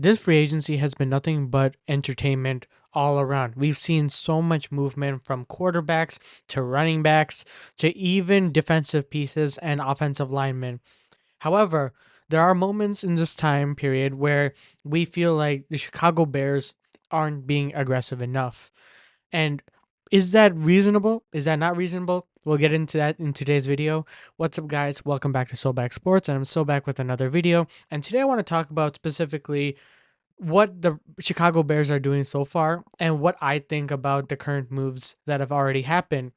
this free agency has been nothing but entertainment all around. We've seen so much movement from quarterbacks to running backs to even defensive pieces and offensive linemen. However, there are moments in this time period where we feel like the Chicago Bears aren't being aggressive enough. And is that reasonable? Is that not reasonable? We'll get into that in today's video. What's up, guys? Welcome back to Soulback Sports, and I'm so back with another video. And today I want to talk about specifically what the Chicago Bears are doing so far and what I think about the current moves that have already happened.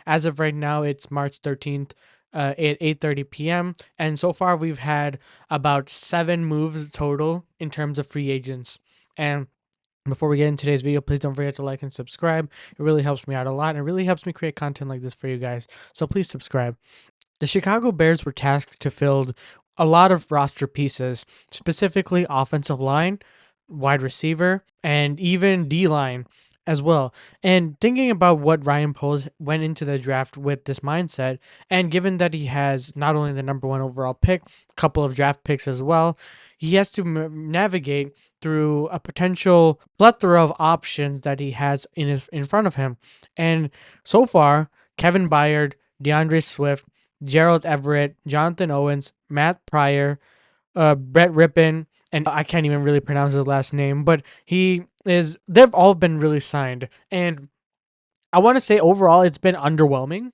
As of right now, it's March 13th at 8:30 p.m. And so far, we've had about 7 moves total in terms of free agents. And before we get into today's video, please don't forget to like and subscribe. It really helps me out a lot, and it really helps me create content like this for you guys. So please subscribe. The Chicago Bears were tasked to fill a lot of roster pieces, specifically offensive line, wide receiver, and even D line as well. And thinking about what Ryan Poles went into the draft with this mindset, and given that he has not only the number 1 overall pick, a couple of draft picks as well, he has to navigate through a potential plethora of options that he has in front of him. And so far, Kevin Byard, DeAndre Swift, Gerald Everett, Jonathan Owens, Matt Pryor, Brett Rippon, and I can't even really pronounce his last name, but they've all been really signed. And I want to say overall it's been underwhelming,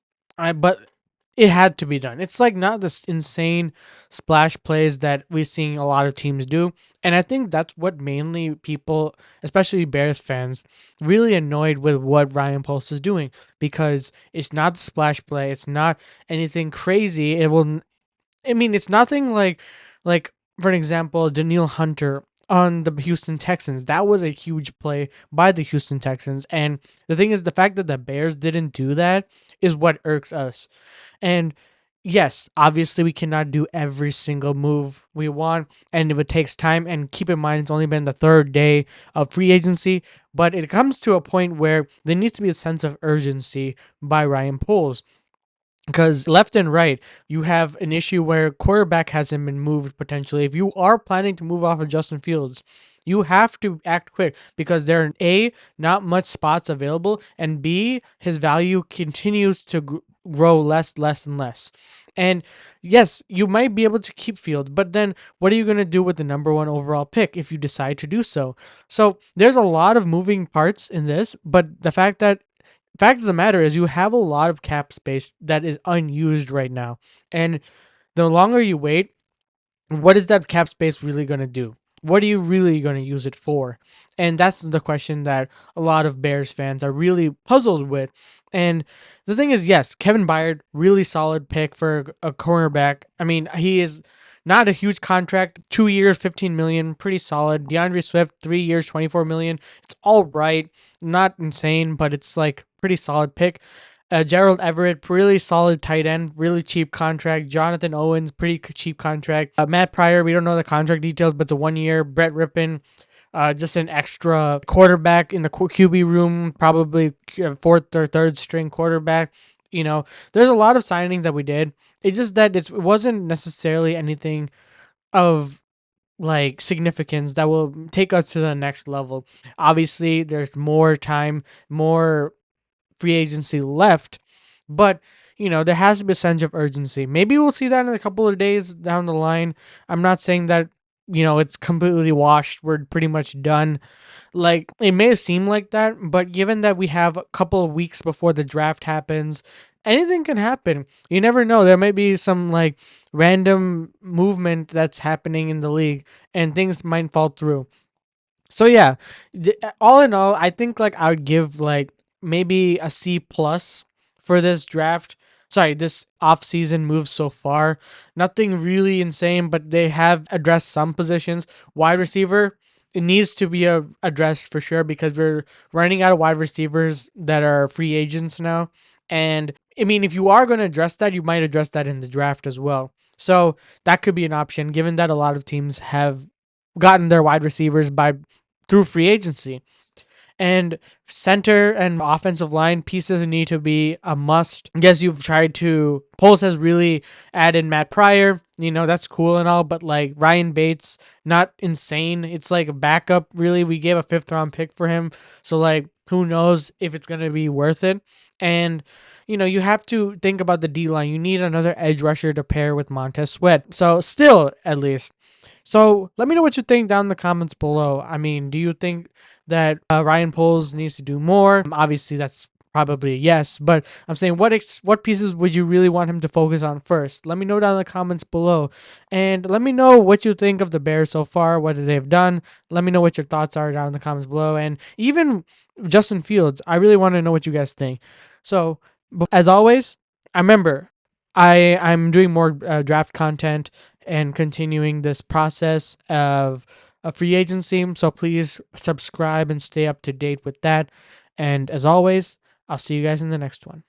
but it had to be done. It's like not this insane splash plays that we're seeing a lot of teams do. And I think that's what mainly people, especially Bears fans, really annoyed with what Ryan Poles is doing, because it's not the splash play. It's not anything crazy. It's nothing like for an example, Daniil Hunter on the Houston Texans. That was a huge play by the Houston Texans. And the thing is, the fact that the Bears didn't do that is what irks us. And yes, obviously we cannot do every single move we want, and if it takes time, and keep in mind it's only been the 3rd day of free agency, but it comes to a point where there needs to be a sense of urgency by Ryan Poles. Because left and right, you have an issue where quarterback hasn't been moved potentially. If you are planning to move off of Justin Fields, you have to act quick, because there are A, not much spots available, and B, his value continues to grow less, and less. And yes, you might be able to keep Fields, but then what are you going to do with the number 1 overall pick if you decide to do so? So there's a lot of moving parts in this, but the fact of the matter is you have a lot of cap space that is unused right now. And the longer you wait, what is that cap space really going to do? What are you really going to use it for? And that's the question that a lot of Bears fans are really puzzled with. And the thing is, yes, Kevin Byard, really solid pick for a cornerback. I mean, he is not a huge contract, 2 years, 15 million, pretty solid. DeAndre Swift, 3 years, 24 million. It's all right, not insane, but it's like pretty solid pick. Gerald Everett, really solid tight end, really cheap contract. Jonathan Owens, pretty cheap contract. Matt Pryor, we don't know the contract details, but it's a 1 year. Brett Rippon, just an extra quarterback in the QB room, probably 4th or 3rd string quarterback. There's a lot of signings that we did. It's just that it wasn't necessarily anything of like significance that will take us to the next level. Obviously, there's more time, more free agency left, but there has to be a sense of urgency. Maybe we'll see that in a couple of days down the line. I'm not saying that it's completely washed, we're pretty much done. Like, it may seem like that, but given that we have a couple of weeks before the draft happens, anything can happen. You never know. There may be some like random movement that's happening in the league, and things might fall through. So yeah, all in all, I think like I would give like maybe a C plus for this draft. Sorry, this off-season move so far. Nothing really insane, but they have addressed some positions. Wide receiver, it needs to be addressed for sure, because we're running out of wide receivers that are free agents now. And I mean, if you are going to address that, you might address that in the draft as well. So that could be an option, given that a lot of teams have gotten their wide receivers through free agency. And center and offensive line pieces need to be a must. Yes, you've tried to. Poles has really added Matt Pryor. That's cool and all, but like Ryan Bates, not insane. It's like a backup, really. We gave a 5th round pick for him. So, like, who knows if it's going to be worth it. And, you have to think about the D line. You need another edge rusher to pair with Montez Sweat. So, still, at least. So, let me know what you think down in the comments below. I mean, do you think that Ryan Poles needs to do more? Obviously, that's probably a yes, but I'm saying what pieces would you really want him to focus on first? Let me know down in the comments below, and let me know what you think of the Bears so far, what they've done. Let me know what your thoughts are down in the comments below, and even Justin Fields, I really want to know what you guys think. So, as always, I remember I'm doing more draft content and continuing this process of a free agency. So please subscribe and stay up to date with that. And as always, I'll see you guys in the next one.